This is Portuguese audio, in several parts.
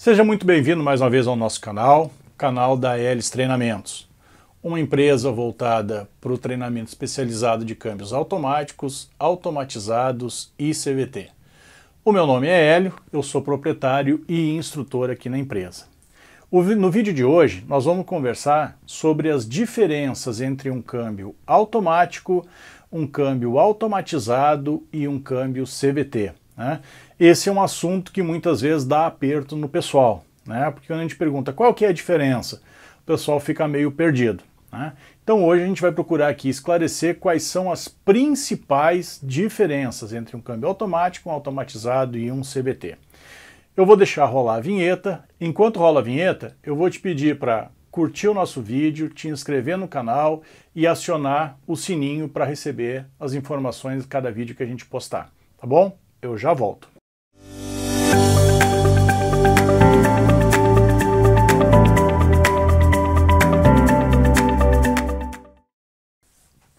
Seja muito bem-vindo mais uma vez ao nosso canal da Elis Treinamentos, uma empresa voltada para o treinamento especializado de câmbios automáticos, automatizados e CVT. O meu nome é Hélio, eu sou proprietário e instrutor aqui na empresa. No vídeo de hoje nós vamos conversar sobre as diferenças entre um câmbio automático, um câmbio automatizado e um câmbio CVT. Né? Esse é um assunto que muitas vezes dá aperto no pessoal, né? Porque quando a gente pergunta qual que é a diferença, o pessoal fica meio perdido. Né? Então hoje a gente vai procurar aqui esclarecer quais são as principais diferenças entre um câmbio automático, um automatizado e um CVT. Eu vou deixar rolar a vinheta. Enquanto rola a vinheta, eu vou te pedir para curtir o nosso vídeo, te inscrever no canal e acionar o sininho para receber as informações de cada vídeo que a gente postar. Tá bom? Eu já volto.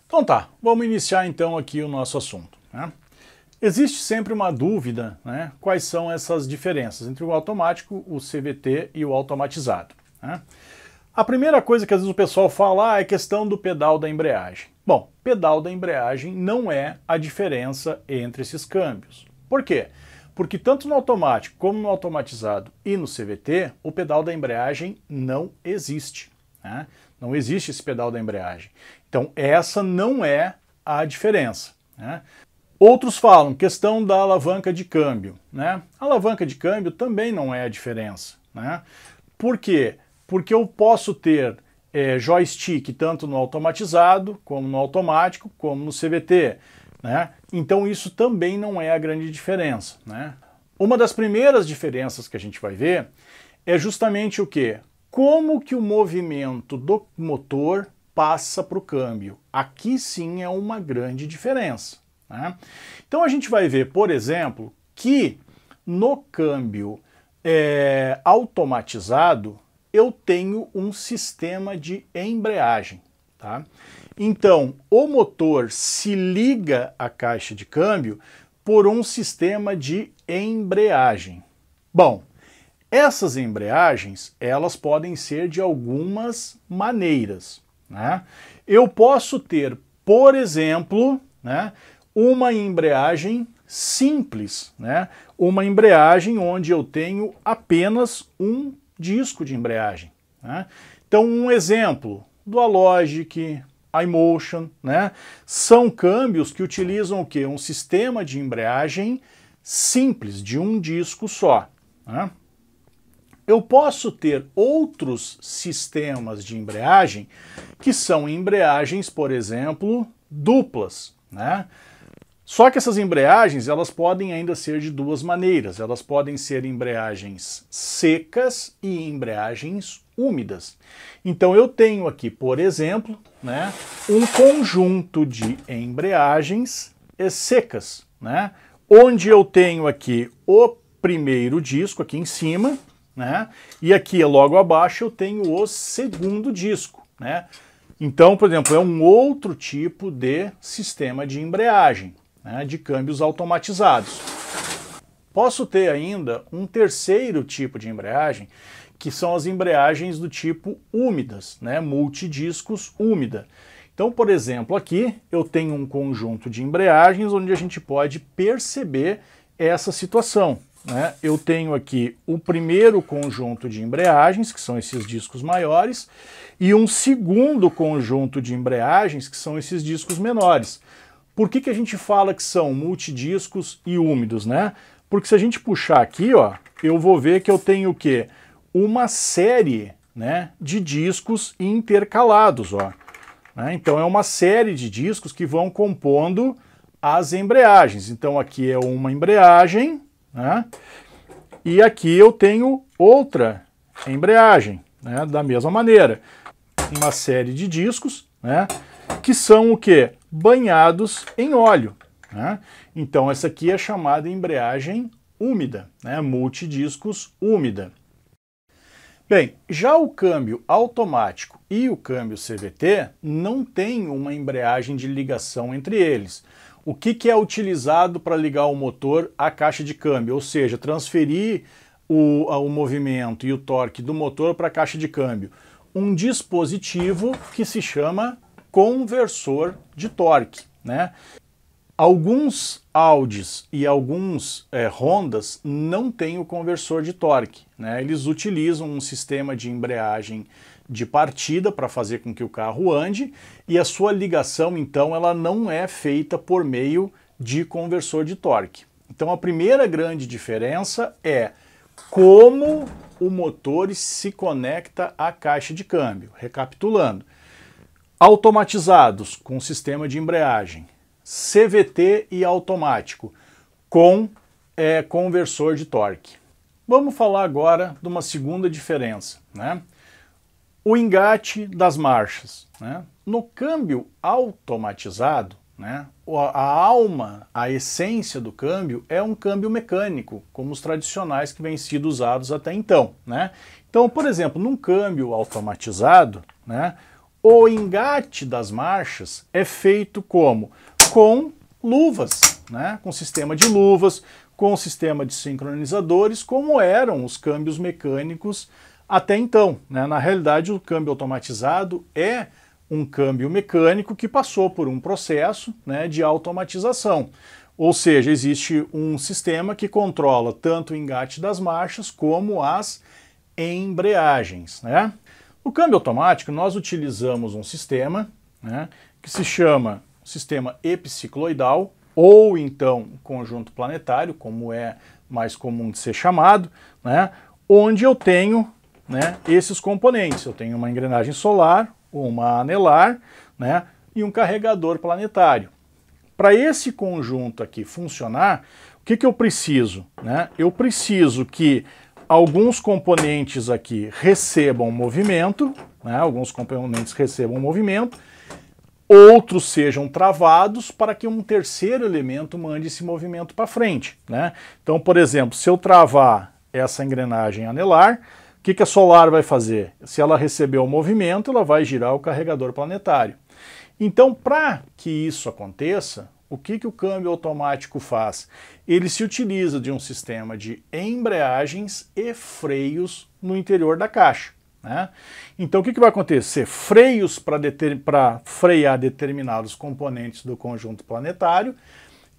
Então tá, vamos iniciar então aqui o nosso assunto. Né? Existe sempre uma dúvida, né, quais são essas diferenças entre o automático, o CVT e o automatizado. Né? A primeira coisa que às vezes o pessoal fala é a questão do pedal da embreagem. Bom, pedal da embreagem não é a diferença entre esses câmbios. Por quê? Porque tanto no automático como no automatizado e no CVT, o pedal da embreagem não existe. Né? Não existe esse pedal da embreagem. Então essa não é a diferença. Né? Outros falam questão da alavanca de câmbio. Né? A alavanca de câmbio também não é a diferença. Né? Por quê? Porque eu posso ter joystick tanto no automatizado, como no automático, como no CVT. Né? Então isso também não é a grande diferença. Né? Uma das primeiras diferenças que a gente vai ver é justamente o quê? Como que o movimento do motor passa para o câmbio. Aqui sim é uma grande diferença. Né? Então a gente vai ver, por exemplo, que no câmbio automatizado eu tenho um sistema de embreagem. Tá? Então o motor se liga à caixa de câmbio por um sistema de embreagem. Bom, essas embreagens elas podem ser de algumas maneiras. Né? Eu posso ter, por exemplo, né, uma embreagem simples, né? Uma embreagem onde eu tenho apenas um disco de embreagem. Né? Então um exemplo do Alogic, iMotion, né? São câmbios que utilizam o quê? Um sistema de embreagem simples, de um disco só. Né? Eu posso ter outros sistemas de embreagem que são embreagens, por exemplo, duplas. Né? Só que essas embreagens elas podem ainda ser de duas maneiras. Elas podem ser embreagens secas e embreagens úmidas. Então eu tenho aqui, por exemplo, né, um conjunto de embreagens secas, né, onde eu tenho aqui o primeiro disco aqui em cima, né? E aqui logo abaixo eu tenho o segundo disco. Né? Então, por exemplo, é um outro tipo de sistema de embreagem, né? De câmbios automatizados. Posso ter ainda um terceiro tipo de embreagem, que são as embreagens do tipo úmidas, né? Multidiscos úmida. Então, por exemplo, aqui eu tenho um conjunto de embreagens onde a gente pode perceber essa situação. Né? Eu tenho aqui o primeiro conjunto de embreagens, que são esses discos maiores, e um segundo conjunto de embreagens, que são esses discos menores. Por que a gente fala que são multidiscos e úmidos? Né? Porque se a gente puxar aqui, ó, eu vou ver que eu tenho o quê? Uma série, né, de discos intercalados. Ó. Né? Então é uma série de discos que vão compondo as embreagens. Então aqui é uma embreagem, né? E aqui eu tenho outra embreagem, né? Da mesma maneira, uma série de discos, né? Que são o que? Banhados em óleo. Né? Então essa aqui é chamada embreagem úmida, né? Multidiscos úmida. Bem, já o câmbio automático e o câmbio CVT não tem uma embreagem de ligação entre eles. O que é utilizado para ligar o motor à caixa de câmbio? Ou seja, transferir o movimento e o torque do motor para a caixa de câmbio? Um dispositivo que se chama conversor de torque, né? Alguns Audis e alguns Hondas não têm o conversor de torque, né? Eles utilizam um sistema de embreagem de partida para fazer com que o carro ande, e a sua ligação, então, ela não é feita por meio de conversor de torque. Então a primeira grande diferença é como o motor se conecta à caixa de câmbio. Recapitulando: automatizados com sistema de embreagem, CVT e automático com conversor de torque. Vamos falar agora de uma segunda diferença, né? O engate das marchas, né? No câmbio automatizado, né, a alma, a essência do câmbio é um câmbio mecânico, como os tradicionais que vêm sido usados até então, né? Então, por exemplo, num câmbio automatizado, né, o engate das marchas é feito como? Com luvas, né? Com sistema de luvas, com sistema de sincronizadores, como eram os câmbios mecânicos até então, né? Na realidade, o câmbio automatizado é um câmbio mecânico que passou por um processo, né, de automatização. Ou seja, existe um sistema que controla tanto o engate das marchas como as embreagens, né? No câmbio automático, nós utilizamos um sistema, né, que se chama sistema epicicloidal, ou então conjunto planetário, como é mais comum de ser chamado, né, onde eu tenho, né, esses componentes. Eu tenho uma engrenagem solar, uma anelar, né, e um carregador planetário. Para esse conjunto aqui funcionar, o que eu preciso, né? Eu preciso que alguns componentes aqui recebam movimento, né? Alguns componentes recebam movimento, outros sejam travados para que um terceiro elemento mande esse movimento para frente, né? Então, por exemplo, se eu travar essa engrenagem anelar, o que a solar vai fazer? Se ela receber o movimento, ela vai girar o carregador planetário. Então, para que isso aconteça, o que o câmbio automático faz? Ele se utiliza de um sistema de embreagens e freios no interior da caixa, né? Então, o que vai acontecer? Freios para frear determinados componentes do conjunto planetário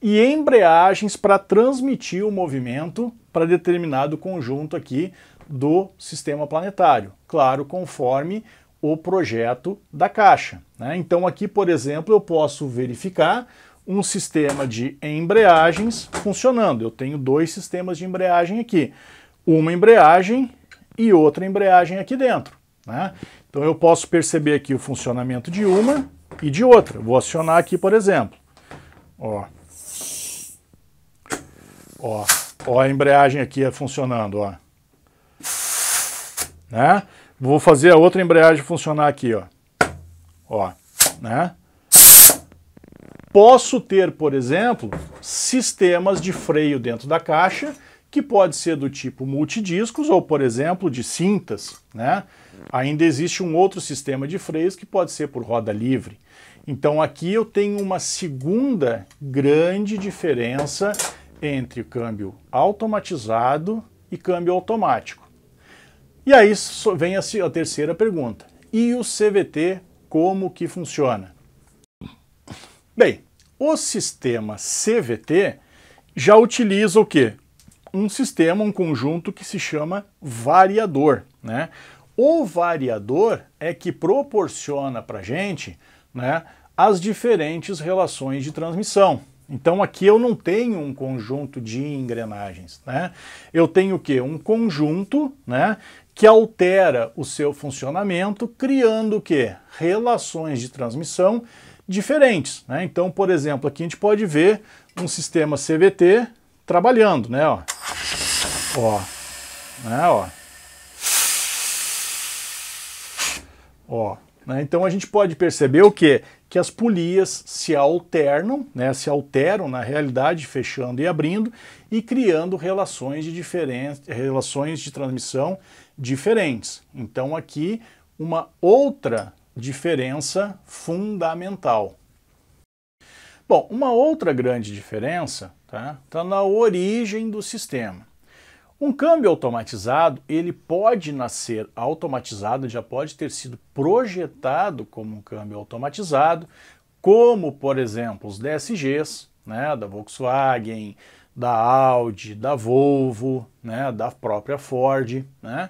e embreagens para transmitir o movimento para determinado conjunto aqui do sistema planetário, claro, conforme o projeto da caixa, né? Então aqui, por exemplo, eu posso verificar um sistema de embreagens funcionando. Eu tenho dois sistemas de embreagem aqui, uma embreagem e outra embreagem aqui dentro, né? Então eu posso perceber aqui o funcionamento de uma e de outra. Vou acionar aqui, por exemplo. Ó a embreagem aqui funcionando, ó. Né? Vou fazer a outra embreagem funcionar aqui, ó, né? Posso ter, por exemplo, sistemas de freio dentro da caixa, que pode ser do tipo multidiscos ou, por exemplo, de cintas, né? Ainda existe um outro sistema de freios que pode ser por roda livre. Então aqui eu tenho uma segunda grande diferença entre o câmbio automatizado e câmbio automático. E aí vem a terceira pergunta. E o CVT, como que funciona? Bem, o sistema CVT já utiliza o quê? Um sistema, um conjunto que se chama variador, né? O variador é que proporciona para a gente, né, as diferentes relações de transmissão. Então aqui eu não tenho um conjunto de engrenagens, né? Eu tenho o quê? Um conjunto, né, que altera o seu funcionamento, criando o quê? Relações de transmissão diferentes, né? Então, por exemplo, aqui a gente pode ver um sistema CVT trabalhando, né? Né? Então a gente pode perceber o quê? Que as polias se alternam, né? Se alteram na realidade, fechando e abrindo e criando relações de transmissão diferentes. Então aqui uma outra diferença fundamental. Bom, uma outra grande diferença tá na origem do sistema. Um câmbio automatizado, ele pode nascer automatizado, já pode ter sido projetado como um câmbio automatizado, como, por exemplo, os DSGs, né, da Volkswagen, da Audi, da Volvo, né, da própria Ford, né,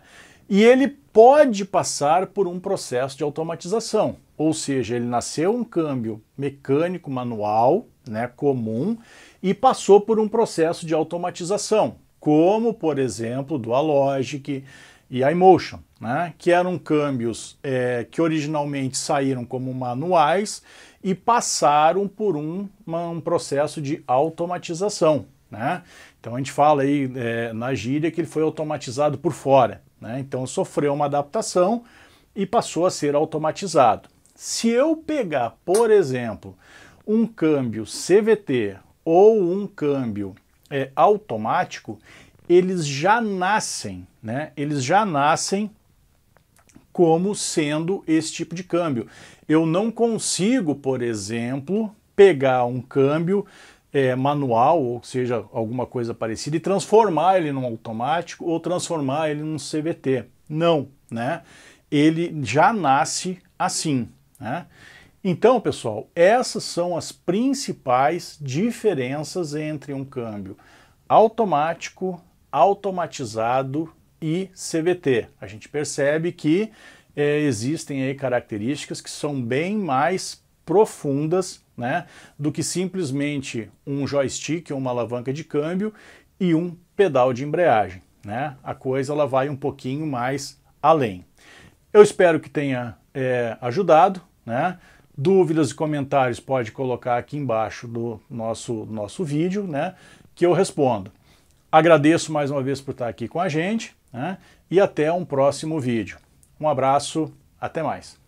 e ele pode passar por um processo de automatização, ou seja, ele nasceu um câmbio mecânico manual, né, comum, e passou por um processo de automatização, como, por exemplo, do Alogic e a iMotion, né, que eram câmbios que originalmente saíram como manuais e passaram por um processo de automatização, né? Então a gente fala aí na gíria que ele foi automatizado por fora, né? Então sofreu uma adaptação e passou a ser automatizado. Se eu pegar, por exemplo, um câmbio CVT ou um câmbio automático, eles já nascem, né? Eles já nascem como sendo esse tipo de câmbio. Eu não consigo, por exemplo, pegar um câmbio manual, ou seja, alguma coisa parecida, e transformar ele num automático ou transformar ele num CVT. Não, né? Ele já nasce assim, né? Então, pessoal, essas são as principais diferenças entre um câmbio automático, automatizado e CVT. A gente percebe que existem aí características que são bem mais profundas, né, do que simplesmente um joystick ou uma alavanca de câmbio e um pedal de embreagem, né? A coisa ela vai um pouquinho mais além. Eu espero que tenha ajudado, né? Dúvidas e comentários pode colocar aqui embaixo do nosso vídeo, né, que eu respondo. Agradeço mais uma vez por estar aqui com a gente, né, e até um próximo vídeo. Um abraço, até mais.